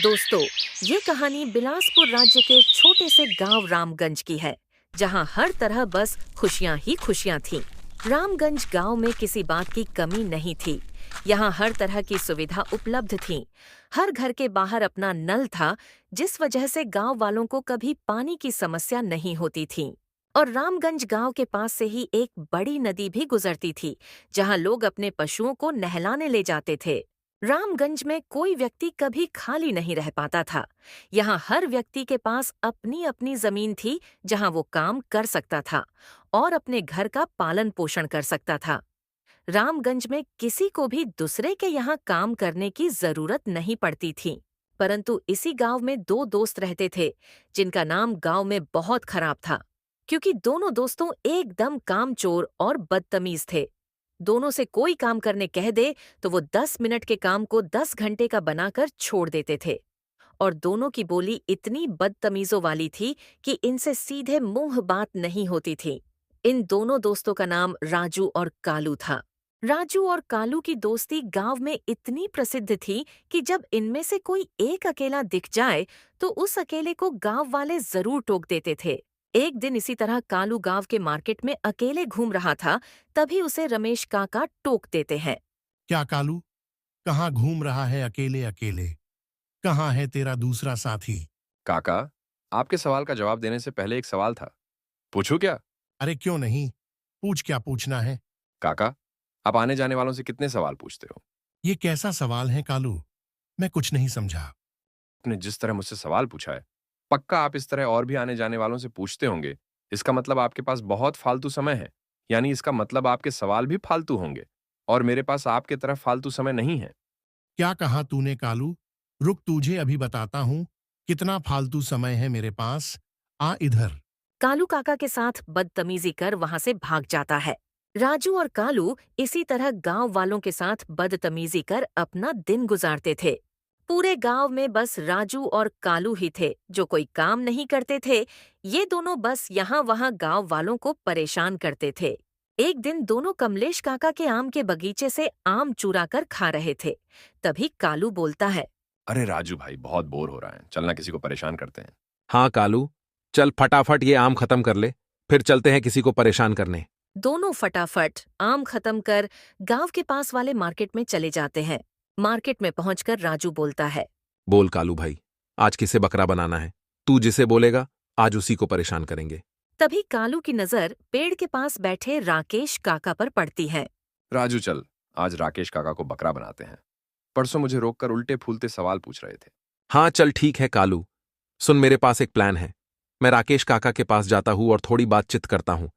दोस्तों, ये कहानी बिलासपुर राज्य के एक छोटे से गांव रामगंज की है, जहां हर तरह बस खुशियां ही खुशियां थीं। रामगंज गांव में किसी बात की कमी नहीं थी। यहां हर तरह की सुविधा उपलब्ध थी। हर घर के बाहर अपना नल था, जिस वजह से गांव वालों को कभी पानी की समस्या नहीं होती थी। और रामगंज गांव के पास से ही एक बड़ी नदी भी गुजरती थी, जहां लोग अपने पशुओं को नहलाने ले जाते थे। रामगंज में कोई व्यक्ति कभी खाली नहीं रह पाता था। यहाँ हर व्यक्ति के पास अपनी अपनी जमीन थी, जहाँ वो काम कर सकता था और अपने घर का पालन पोषण कर सकता था। रामगंज में किसी को भी दूसरे के यहाँ काम करने की जरूरत नहीं पड़ती थी। परंतु इसी गांव में दो दोस्त रहते थे, जिनका नाम गांव में बहुत खराब था, क्योंकि दोनों दोस्तों एकदम कामचोर और बदतमीज थे। दोनों से कोई काम करने कह दे तो वो 10 मिनट के काम को 10 घंटे का बनाकर छोड़ देते थे। और दोनों की बोली इतनी बदतमीजों वाली थी कि इनसे सीधे मुंह बात नहीं होती थी। इन दोनों दोस्तों का नाम राजू और कालू था। राजू और कालू की दोस्ती गांव में इतनी प्रसिद्ध थी कि जब इनमें से कोई एक अकेला दिख जाए तो उस अकेले को गांव वाले जरूर टोक देते थे। एक दिन इसी तरह कालू गांव के मार्केट में अकेले घूम रहा था, तभी उसे रमेश काका टोक देते हैं। क्या कालू, कहाँ घूम रहा है अकेले अकेले? कहाँ है तेरा दूसरा साथी? काका, आपके सवाल का जवाब देने से पहले एक सवाल था। पूछूं क्या? अरे क्यों नहीं, पूछ, क्या पूछना है? काका, आप आने जाने वालों से कितने सवाल पूछते हो? ये कैसा सवाल है कालू? मैं कुछ नहीं समझा। आपने जिस तरह मुझसे सवाल पूछा है, पक्का आप इस तरह और भी आने जाने वालों से पूछते होंगे। इसका मतलब आपके पास बहुत फालतू समय है। यानी इसका मतलब आपके सवाल भी फालतू होंगे और मेरे पास आपके तरफ फालतू समय नहीं है। क्या कहा तूने कालू? रुक, तुझे अभी बताता हूँ कितना फालतू समय है मेरे पास। आ इधर। कालू काका के साथ बदतमीजी कर वहां से भाग जाता है। राजू और कालू इसी तरह गांव वालों के साथ बदतमीजी कर अपना दिन गुजारते थे। पूरे गांव में बस राजू और कालू ही थे जो कोई काम नहीं करते थे। ये दोनों बस यहाँ वहाँ गांव वालों को परेशान करते थे। एक दिन दोनों कमलेश काका के आम के बगीचे से आम चुरा कर खा रहे थे। तभी कालू बोलता है। अरे राजू भाई, बहुत बोर हो रहा है, चलना किसी को परेशान करते हैं। हाँ कालू, चल फटाफट ये आम खत्म कर ले, फिर चलते हैं किसी को परेशान करने। दोनों फटाफट आम खत्म कर गांव के पास वाले मार्केट में चले जाते हैं। मार्केट में पहुंचकर राजू बोलता है। बोल कालू भाई, आज किसे बकरा बनाना है? तू जिसे बोलेगा आज उसी को परेशान करेंगे। तभी कालू की नजर पेड़ के पास बैठे राकेश काका पर पड़ती है। राजू चल, आज राकेश काका को बकरा बनाते हैं। परसों मुझे रोककर उल्टे फूलते सवाल पूछ रहे थे। हाँ चल ठीक है कालू, सुन मेरे पास एक प्लान है। मैं राकेश काका के पास जाता हूँ और थोड़ी बातचीत करता हूँ।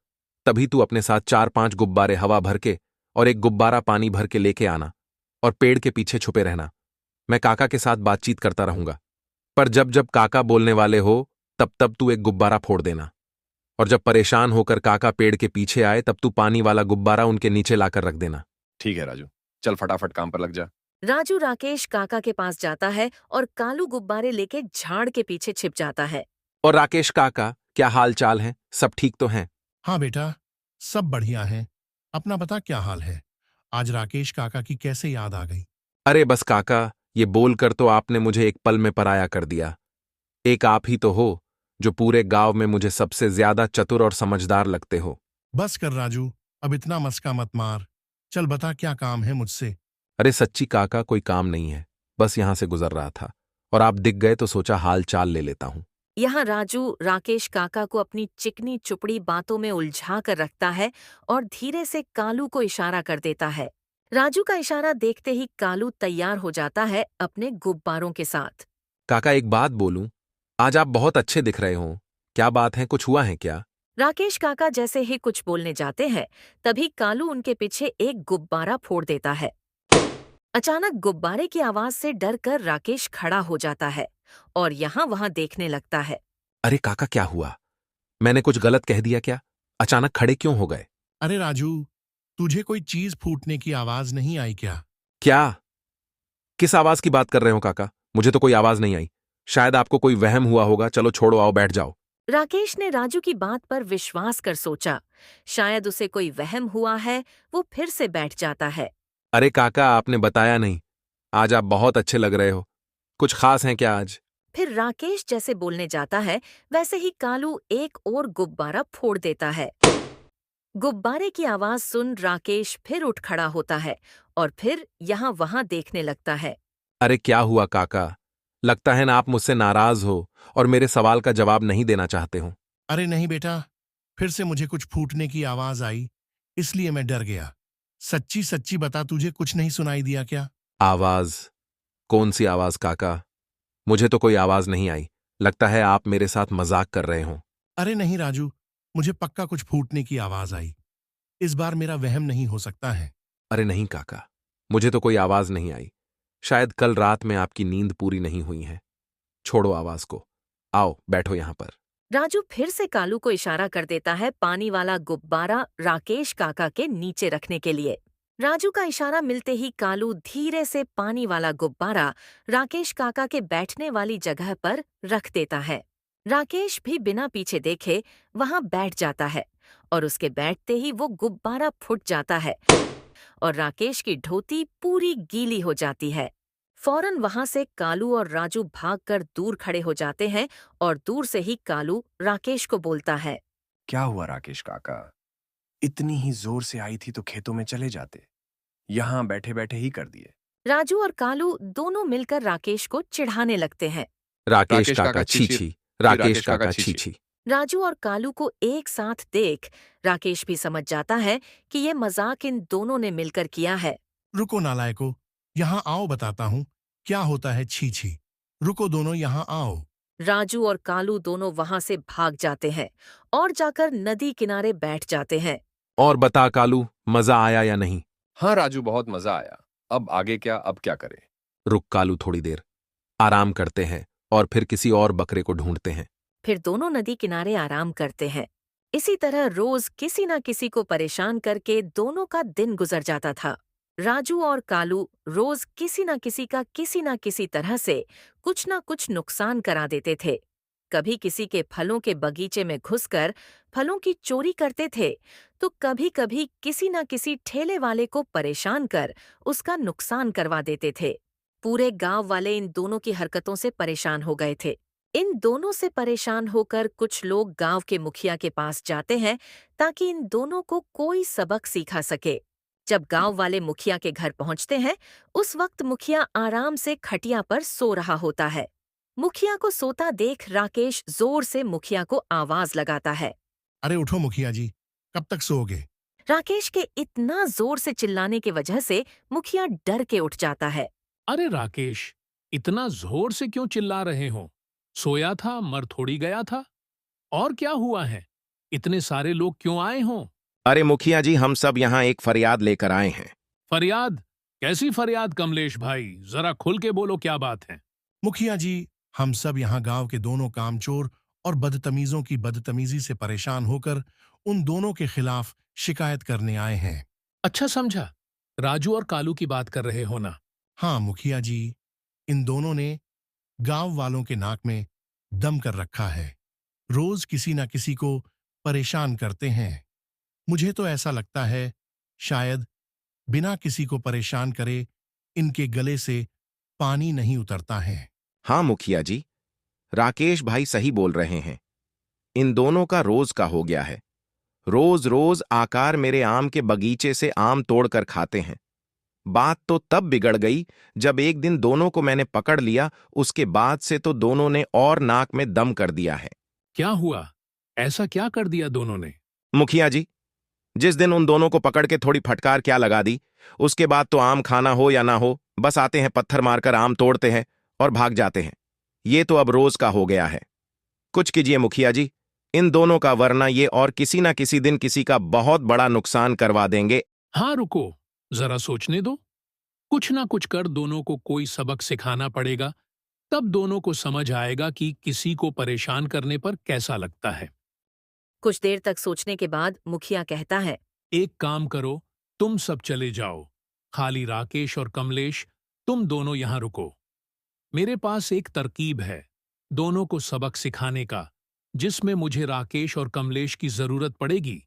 तभी तू अपने साथ 4-5 गुब्बारे हवा भर के और एक गुब्बारा पानी भर के लेके आना और पेड़ के पीछे छुपे रहना। मैं काका के साथ बातचीत करता रहूंगा, पर जब जब काका बोलने वाले हो तब तब तू एक गुब्बारा फोड़ देना। और जब परेशान होकर काका पेड़ के पीछे आए तब तू पानी वाला गुब्बारा उनके नीचे लाकर रख देना। ठीक है राजू, चल फटाफट काम पर लग जा। राजू राकेश काका के पास जाता है और कालू गुब्बारे लेके झाड़ के पीछे छिप जाता है। और राकेश काका, क्या हाल चाल है? सब ठीक तो हैं? हाँ बेटा, सब बढ़िया है। अपना बता, क्या हाल है? आज राकेश काका की कैसे याद आ गई? अरे बस काका, ये बोलकर तो आपने मुझे एक पल में पराया कर दिया। एक आप ही तो हो जो पूरे गांव में मुझे सबसे ज्यादा चतुर और समझदार लगते हो। बस कर राजू, अब इतना मस्का मत मार। चल बता, क्या काम है मुझसे? अरे सच्ची काका, कोई काम नहीं है, बस यहां से गुजर रहा था और आप दिख गए तो सोचा हाल चाल ले लेता हूं। यहाँ राजू राकेश काका को अपनी चिकनी चुपड़ी बातों में उलझा कर रखता है और धीरे से कालू को इशारा कर देता है। राजू का इशारा देखते ही कालू तैयार हो जाता है अपने गुब्बारों के साथ। काका एक बात बोलूं, आज आप बहुत अच्छे दिख रहे हो। क्या बात है, कुछ हुआ है क्या? राकेश काका जैसे ही कुछ बोलने जाते हैं, तभी कालू उनके पीछे एक गुब्बारा फोड़ देता है। अचानक गुब्बारे की आवाज से डर कर राकेश खड़ा हो जाता है और यहाँ वहाँ देखने लगता है। अरे काका, क्या हुआ? मैंने कुछ गलत कह दिया क्या? अचानक खड़े क्यों हो गए? अरे राजू, तुझे कोई चीज फूटने की आवाज नहीं आई क्या? क्या? किस आवाज की बात कर रहे हो काका? मुझे तो कोई आवाज नहीं आई। शायद आपको कोई वहम हुआ होगा। चलो छोड़ो, आओ बैठ जाओ। राकेश ने राजू की बात पर विश्वास कर सोचा, शायद उसे कोई वहम हुआ है। वो फिर से बैठ जाता है। अरे काका, आपने बताया नहीं। आज आप बहुत अच्छे लग रहे हो। कुछ खास है क्या आज? फिर राकेश जैसे बोलने जाता है वैसे ही कालू एक और गुब्बारा फोड़ देता है। गुब्बारे की आवाज सुन राकेश फिर उठ खड़ा होता है और फिर यहाँ वहाँ देखने लगता है। अरे क्या हुआ काका? लगता है ना आप मुझसे नाराज हो और मेरे सवाल का जवाब नहीं देना चाहते हो। अरे नहीं बेटा, फिर से मुझे कुछ फूटने की आवाज आई, इसलिए मैं डर गया। सच्ची सच्ची बता, तुझे कुछ नहीं सुनाई दिया क्या? आवाज? कौन सी आवाज काका? मुझे तो कोई आवाज नहीं आई। लगता है आप मेरे साथ मजाक कर रहे हो। अरे नहीं राजू, मुझे पक्का कुछ फूटने की आवाज आई। इस बार मेरा वहम नहीं हो सकता है। अरे नहीं काका, मुझे तो कोई आवाज नहीं आई। शायद कल रात में आपकी नींद पूरी नहीं हुई है। छोड़ो आवाज को, आओ बैठो यहां पर। राजू फिर से कालू को इशारा कर देता है पानी वाला गुब्बारा राकेश काका के नीचे रखने के लिए। राजू का इशारा मिलते ही कालू धीरे से पानी वाला गुब्बारा राकेश काका के बैठने वाली जगह पर रख देता है। राकेश भी बिना पीछे देखे वहां बैठ जाता है और उसके बैठते ही वो गुब्बारा फूट जाता है और राकेश की धोती पूरी गीली हो जाती है। फौरन वहां से कालू और राजू भागकर दूर खड़े हो जाते हैं और दूर से ही कालू राकेश को बोलता है। क्या हुआ राकेश काका? इतनी ही जोर से आई थी तो खेतों में चले जाते, यहाँ बैठे बैठे ही कर दिए। राजू और कालू दोनों मिलकर राकेश को चिढ़ाने लगते हैं। राकेश राकेश काका काका छी छी छी। छी। राकेश काका छी छी। राजू और कालू को एक साथ देख राकेश भी समझ जाता है कि ये मजाक इन दोनों ने मिलकर किया है। रुको नालायको, यहाँ आओ, बताता हूँ क्या होता है। छी छी, रुको दोनों, यहाँ आओ। राजू और कालू दोनों वहां से भाग जाते हैं और जाकर नदी किनारे बैठ जाते हैं। और बता कालू, मजा आया या नहीं? हाँ राजू, बहुत मजा आया। अब आगे क्या, अब क्या करें? रुक कालू, थोड़ी देर आराम करते हैं और फिर किसी और बकरे को ढूंढते हैं। फिर दोनों नदी किनारे आराम करते हैं। इसी तरह रोज किसी न किसी को परेशान करके दोनों का दिन गुजर जाता था। राजू और कालू रोज किसी न किसी तरह से कुछ न कुछ नुकसान करा देते थे। कभी किसी के फलों के बगीचे में घुसकर फलों की चोरी करते थे, तो कभी कभी किसी न किसी ठेले वाले को परेशान कर उसका नुकसान करवा देते थे। पूरे गांव वाले इन दोनों की हरकतों से परेशान हो गए थे। इन दोनों से परेशान होकर कुछ लोग गांव के मुखिया के पास जाते हैं ताकि इन दोनों को कोई सबक सिखा सके। जब गांव वाले मुखिया के घर पहुंचते हैं, उस वक्त मुखिया आराम से खटिया पर सो रहा होता है। मुखिया को सोता देख राकेश जोर से मुखिया को आवाज लगाता है। अरे उठो मुखिया जी, कब तक सोओगे? राकेश के इतना जोर से चिल्लाने की वजह से मुखिया डर के उठ जाता है। अरे राकेश, इतना जोर से क्यों चिल्ला रहे हो? सोया था, मर थोड़ी गया था। और क्या हुआ है? इतने सारे लोग क्यों आए हों? अरे मुखिया जी, हम सब यहाँ एक फरियाद लेकर आए हैं। फरियाद? कैसी फरियाद कमलेश भाई? जरा खुल के बोलो, क्या बात है? मुखिया जी, हम सब यहाँ गांव के दोनों कामचोर और बदतमीजों की बदतमीजी से परेशान होकर उन दोनों के खिलाफ शिकायत करने आए हैं। अच्छा समझा, राजू और कालू की बात कर रहे हो ना? हाँ मुखिया जी, इन दोनों ने गांव वालों के नाक में दम कर रखा है। रोज किसी न किसी को परेशान करते हैं। मुझे तो ऐसा लगता है शायद बिना किसी को परेशान करे इनके गले से पानी नहीं उतरता है। हाँ मुखिया जी, राकेश भाई सही बोल रहे हैं। इन दोनों का रोज का हो गया है। रोज रोज आकार मेरे आम के बगीचे से आम तोड़कर खाते हैं। बात तो तब बिगड़ गई जब एक दिन दोनों को मैंने पकड़ लिया। उसके बाद से तो दोनों ने और नाक में दम कर दिया है। क्या हुआ? ऐसा क्या कर दिया दोनों ने? मुखिया जी, जिस दिन उन दोनों को पकड़ के थोड़ी फटकार क्या लगा दी, उसके बाद तो आम खाना हो या ना हो, बस आते हैं, पत्थर मारकर आम तोड़ते हैं और भाग जाते हैं। ये तो अब रोज का हो गया है। कुछ कीजिए मुखिया जी इन दोनों का, वरना ये और किसी ना किसी दिन किसी का बहुत बड़ा नुकसान करवा देंगे। हाँ रुको, जरा सोचने दो। कुछ ना कुछ कर दोनों को कोई सबक सिखाना पड़ेगा, तब दोनों को समझ आएगा कि किसी को परेशान करने पर कैसा लगता है। कुछ देर तक सोचने के बाद मुखिया कहता है। एक काम करो, तुम सब चले जाओ। खाली राकेश और कमलेश, तुम दोनों यहां रुको। मेरे पास एक तरकीब है दोनों को सबक सिखाने का, जिसमें मुझे राकेश और कमलेश की जरूरत पड़ेगी।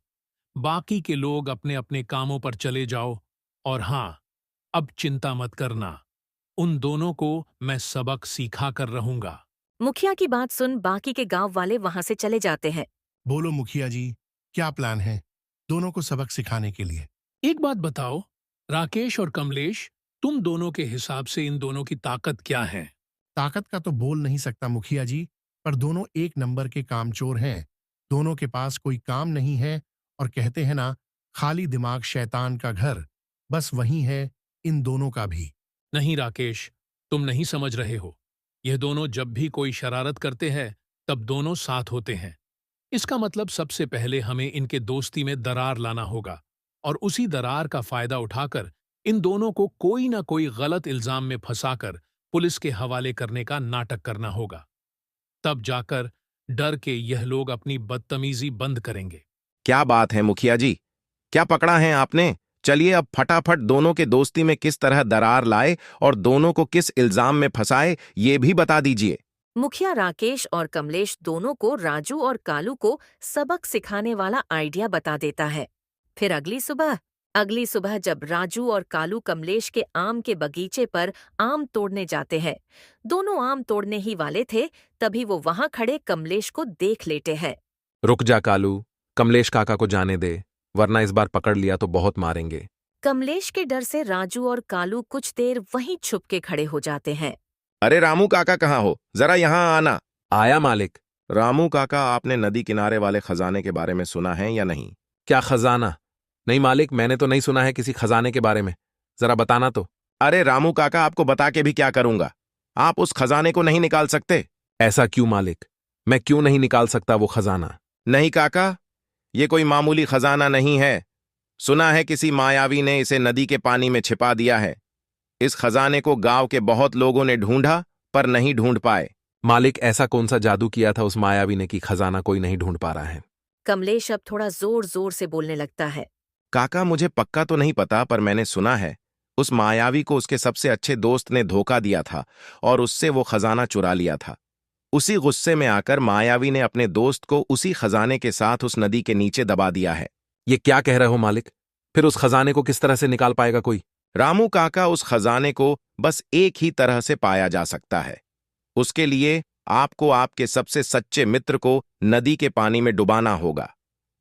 बाकी के लोग अपने अपने कामों पर चले जाओ। और हां, अब चिंता मत करना, उन दोनों को मैं सबक सिखा कर रहूंगा। मुखिया की बात सुन बाकी के गांव वाले वहां से चले जाते हैं। बोलो मुखिया जी, क्या प्लान है दोनों को सबक सिखाने के लिए? एक बात बताओ, राकेश और कमलेश, तुम दोनों के हिसाब से इन दोनों की ताकत क्या है? ताकत का तो बोल नहीं सकता मुखिया जी, पर दोनों एक नंबर के कामचोर हैं। दोनों के पास कोई काम नहीं है और कहते हैं ना, खाली दिमाग शैतान का घर। बस वही है इन दोनों का भी। नहीं राकेश, तुम नहीं समझ रहे हो। यह दोनों जब भी कोई शरारत करते हैं तब दोनों साथ होते हैं। इसका मतलब सबसे पहले हमें इनके दोस्ती में दरार लाना होगा और उसी दरार का फायदा उठाकर इन दोनों को कोई ना कोई गलत इल्जाम में फंसाकर पुलिस के हवाले करने का नाटक करना होगा। तब जाकर डर के यह लोग अपनी बदतमीजी बंद करेंगे। क्या बात है मुखिया जी, क्या पकड़ा है आपने? चलिए अब फटाफट दोनों के दोस्ती में किस तरह दरार लाए और दोनों को किस इल्जाम में फंसाए, ये भी बता दीजिए। मुखिया राकेश और कमलेश दोनों को राजू और कालू को सबक सिखाने वाला आइडिया बता देता है। फिर अगली सुबह जब राजू और कालू कमलेश के आम के बगीचे पर आम तोड़ने जाते हैं, दोनों आम तोड़ने ही वाले थे, तभी वो वहां खड़े कमलेश को देख लेते हैं। रुक जा कालू, कमलेश काका को जाने दे, वरना इस बार पकड़ लिया तो बहुत मारेंगे। कमलेश के डर से राजू और कालू कुछ देर वहीं छुप के खड़े हो जाते हैं। अरे रामू काका कहाँ हो, जरा यहाँ आना। आया मालिक। रामू काका, आपने नदी किनारे वाले खजाने के बारे में सुना है या नहीं? क्या खजाना? नहीं मालिक, मैंने तो नहीं सुना है किसी खजाने के बारे में, जरा बताना तो। अरे रामू काका, आपको बता के भी क्या करूंगा, आप उस खजाने को नहीं निकाल सकते। ऐसा क्यों मालिक? मैं क्यों नहीं निकाल सकता वो खजाना? नहीं काका, ये कोई मामूली खजाना नहीं है। सुना है किसी मायावी ने इसे नदी के पानी में छिपा दिया है। इस खजाने को गांव के बहुत लोगों ने ढूंढा पर नहीं ढूंढ पाए। मालिक, ऐसा कौन सा जादू किया था उस मायावी ने कि खजाना कोई नहीं ढूंढ पा रहा है? कमलेश अब थोड़ा जोर जोर से बोलने लगता है। काका, मुझे पक्का तो नहीं पता, पर मैंने सुना है उस मायावी को उसके सबसे अच्छे दोस्त ने धोखा दिया था और उससे वो खजाना चुरा लिया था। उसी गुस्से में आकर मायावी ने अपने दोस्त को उसी खजाने के साथ उस नदी के नीचे दबा दिया है। ये क्या कह रहे हो मालिक? फिर उस खजाने को किस तरह से निकाल पाएगा कोई? रामू काका, उस खजाने को बस एक ही तरह से पाया जा सकता है। उसके लिए आपको आपके सबसे सच्चे मित्र को नदी के पानी में डुबाना होगा।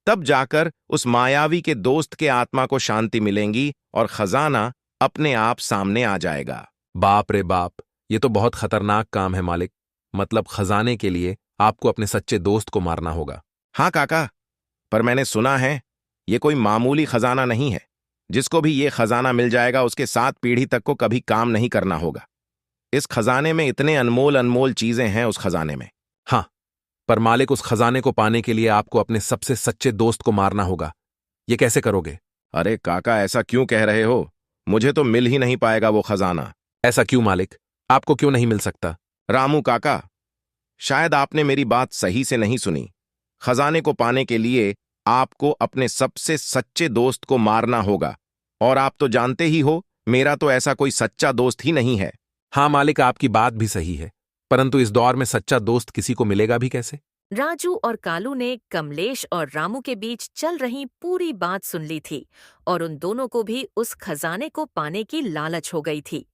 तब जाकर उस मायावी के दोस्त के आत्मा को शांति मिलेगी और खजाना अपने आप सामने आ जाएगा। बाप रे बाप, ये तो बहुत खतरनाक काम है मालिक। मतलब खजाने के लिए आपको अपने सच्चे दोस्त को मारना होगा? हाँ काका, पर मैंने सुना है ये कोई मामूली खजाना नहीं है। जिसको भी ये खजाना मिल जाएगा उसके 7 पीढ़ी तक को कभी काम नहीं करना होगा। इस खजाने में इतने अनमोल अनमोल चीजें हैं उस खजाने में। हाँ, पर मालिक, उस खजाने को पाने के लिए आपको अपने सबसे सच्चे दोस्त को मारना होगा। ये कैसे करोगे? अरे काका, ऐसा क्यों कह रहे हो? मुझे तो मिल ही नहीं पाएगा वो खजाना। ऐसा क्यों मालिक? आपको क्यों नहीं मिल सकता? रामू काका, शायद आपने मेरी बात सही से नहीं सुनी। खजाने को पाने के लिए आपको अपने सबसे सच्चे दोस्त को मारना होगा, और आप तो जानते ही हो मेरा तो ऐसा कोई सच्चा दोस्त ही नहीं है। हाँ मालिक, आपकी बात भी सही है, परंतु इस दौर में सच्चा दोस्त किसी को मिलेगा भी कैसे? राजू और कालू ने कमलेश और रामू के बीच चल रही पूरी बात सुन ली थी और उन दोनों को भी उस खजाने को पाने की लालच हो गई थी,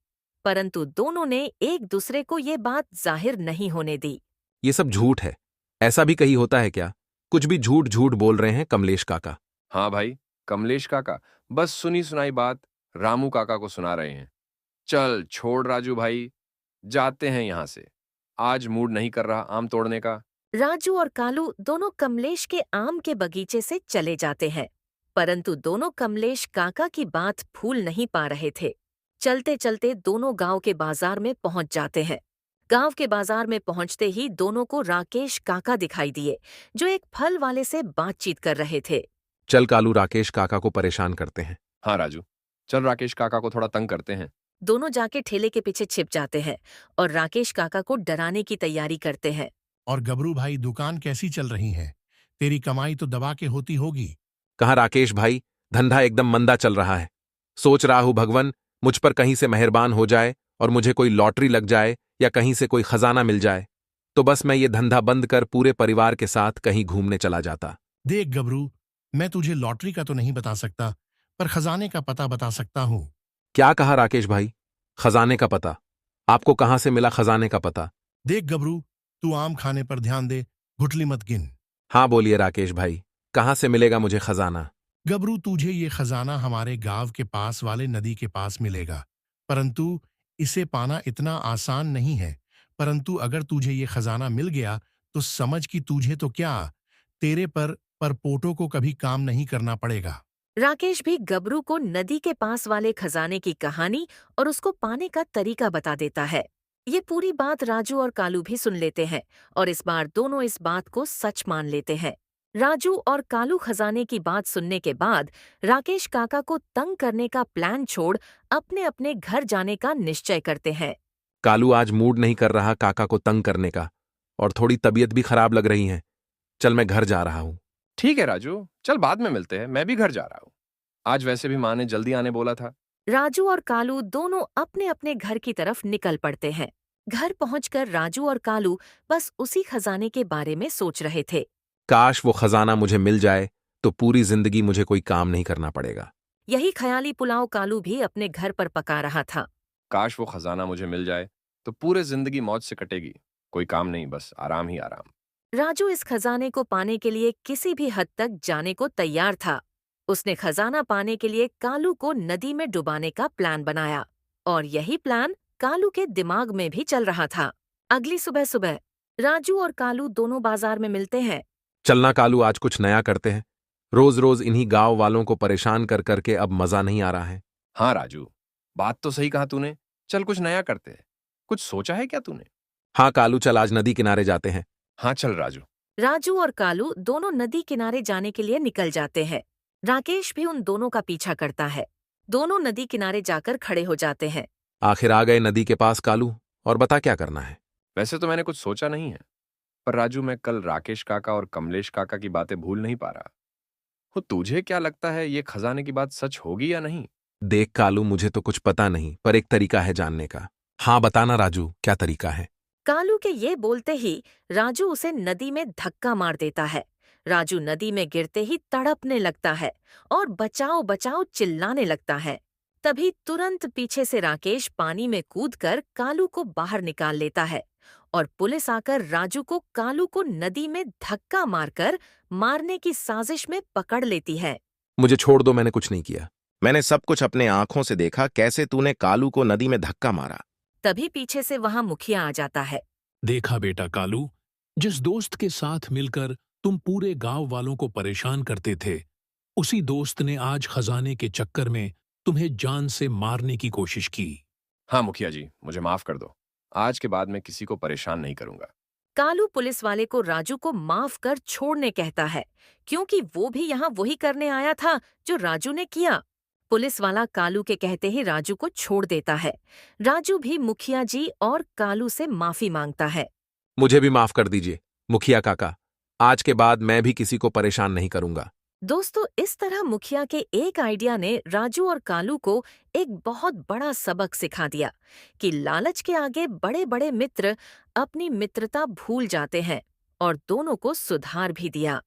परंतु दोनों ने एक दूसरे को ये बात जाहिर नहीं होने दी। ये सब झूठ है। ऐसा भी कहीं होता है क्या? कुछ भी झूठ झूठ बोल रहे हैं कमलेश काका। हाँ भाई, कमलेश काका बस सुनी सुनाई बात रामू काका को सुना रहे हैं। चल छोड़ राजू भाई, जाते हैं यहां से। आज मूड नहीं कर रहा आम तोड़ने का। राजू और कालू दोनों कमलेश के आम के बगीचे से चले जाते हैं, परंतु दोनों कमलेश काका की बात भूल नहीं पा रहे थे। चलते चलते दोनों गांव के बाजार में पहुंच जाते हैं। गांव के बाजार में पहुंचते ही दोनों को राकेश काका दिखाई दिए, जो एक फल वाले से बातचीत कर रहे थे। चल कालू, राकेश काका को परेशान करते हैं। हाँ राजू, चल राकेश काका को थोड़ा तंग करते हैं। दोनों जाके ठेले के पीछे छिप जाते हैं और राकेश काका को डराने की तैयारी करते हैं। और गबरू भाई, दुकान कैसी चल रही है? तेरी कमाई तो दबा के होती होगी। कहाँ राकेश भाई, धंधा एकदम मंदा चल रहा है। सोच रहा हूं भगवान मुझ पर कहीं से मेहरबान हो जाए और मुझे कोई लॉटरी लग जाए या कहीं से कोई खजाना मिल जाए, तो बस मैं ये धंधा बंद कर पूरे परिवार के साथ कहीं घूमने चला जाता। देख गबरू, मैं तुझे लॉटरी का तो नहीं बता सकता, पर खजाने का पता बता सकता हूँ। क्या कहा राकेश भाई? खजाने का पता? आपको कहाँ से मिला खजाने का पता? देख गबरू, तू आम खाने पर ध्यान दे, घुटली मत गिन। हाँ बोलिए राकेश भाई, कहाँ से मिलेगा मुझे खजाना? गबरू, तुझे ये खजाना हमारे गांव के पास वाले नदी के पास मिलेगा, परंतु इसे पाना इतना आसान नहीं है। परंतु अगर तुझे ये खजाना मिल गया तो समझ कि तुझे तो क्या, तेरे पर पोटो को कभी काम नहीं करना पड़ेगा। राकेश भी गबरू को नदी के पास वाले खजाने की कहानी और उसको पाने का तरीका बता देता है। ये पूरी बात राजू और कालू भी सुन लेते हैं और इस बार दोनों इस बात को सच मान लेते हैं। राजू और कालू खजाने की बात सुनने के बाद राकेश काका को तंग करने का प्लान छोड़ अपने अपने घर जाने का निश्चय करते हैं। कालू आज मूड नहीं कर रहा काका को तंग करने का, और थोड़ी तबीयत भी खराब लग रही है। चल मैं घर जा रहा हूँ। ठीक है राजू, चल बाद में मिलते हैं, मैं भी घर जा रहा हूँ। आज वैसे भी माँ ने जल्दी आने बोला था। राजू और कालू दोनों अपने अपने घर की तरफ निकल पड़ते हैं। घर पहुंचकर राजू और कालू बस उसी खजाने के बारे में सोच रहे थे। काश वो खजाना मुझे मिल जाए तो पूरी जिंदगी मुझे कोई काम नहीं करना पड़ेगा। यही ख्याली पुलाव कालू भी अपने घर पर पका रहा था। काश वो खजाना मुझे मिल जाए तो पूरे जिंदगी मौज से कटेगी, कोई काम नहीं, बस आराम ही आराम। राजू इस खजाने को पाने के लिए किसी भी हद तक जाने को तैयार था। उसने खजाना पाने के लिए कालू को नदी में डुबाने का प्लान बनाया और यही प्लान कालू के दिमाग में भी चल रहा था। अगली सुबह सुबह राजू और कालू दोनों बाजार में मिलते हैं। चलना कालू, आज कुछ नया करते हैं। रोज रोज इन्हीं गांव वालों को परेशान कर करके अब मजा नहीं आ रहा है। हाँ राजू, बात तो सही कहा तूने, चल कुछ नया करते हैं। कुछ सोचा है क्या तूने? हाँ कालू, चल आज नदी किनारे जाते हैं। हाँ चल राजू। राजू और कालू दोनों नदी किनारे जाने के लिए निकल जाते हैं। राकेश भी उन दोनों का पीछा करता है। दोनों नदी किनारे जाकर खड़े हो जाते हैं। आखिर आ गए नदी के पास कालू, और बता क्या करना है? वैसे तो मैंने कुछ सोचा नहीं है, पर राजू मैं कल राकेश काका और कमलेश काका की बातें भूल नहीं पा रहा। वो तुझे क्या लगता है, ये खजाने की बात सच होगी या नहीं? देख कालू, मुझे तो कुछ पता नहीं, पर एक तरीका है जानने का। हाँ बताना राजू, क्या तरीका है? कालू के ये बोलते ही राजू उसे नदी में धक्का मार देता है। राजू नदी में गिरते ही तड़पने लगता है और बचाओ बचाओ चिल्लाने लगता है। तभी तुरंत पीछे से राकेश पानी में कूदकर कालू को बाहर निकाल लेता है और पुलिस आकर राजू को कालू को नदी में धक्का मारकर मारने की साजिश में पकड़ लेती है। मुझे छोड़ दो, मैंने कुछ नहीं किया। मैंने सब कुछ अपने आंखों से देखा, कैसे तूने कालू को नदी में धक्का मारा। तभी पीछे से वहां मुखिया आ जाता है। देखा बेटा कालू, जिस दोस्त के साथ मिलकर तुम पूरे गांव वालों को परेशान करते थे, उसी दोस्त ने आज खजाने के चक्कर में तुम्हें जान से मारने की कोशिश की। हाँ मुखिया जी, मुझे माफ कर दो। आज के बाद मैं किसी को परेशान नहीं करूंगा। कालू पुलिस वाले को राजू को माफ कर छोड़ने कहता है, क्योंकि वो भी यहाँ वही करने आया था जो राजू ने किया। पुलिस वाला कालू के कहते ही राजू को छोड़ देता है। राजू भी मुखिया जी और कालू से माफी मांगता है। मुझे भी माफ कर दीजिए मुखिया काका, आज के बाद मैं भी किसी को परेशान नहीं करूंगा। दोस्तों, इस तरह मुखिया के एक आइडिया ने राजू और कालू को एक बहुत बड़ा सबक सिखा दिया कि लालच के आगे बड़े बड़े मित्र अपनी मित्रता भूल जाते हैं, और दोनों को सुधार भी दिया।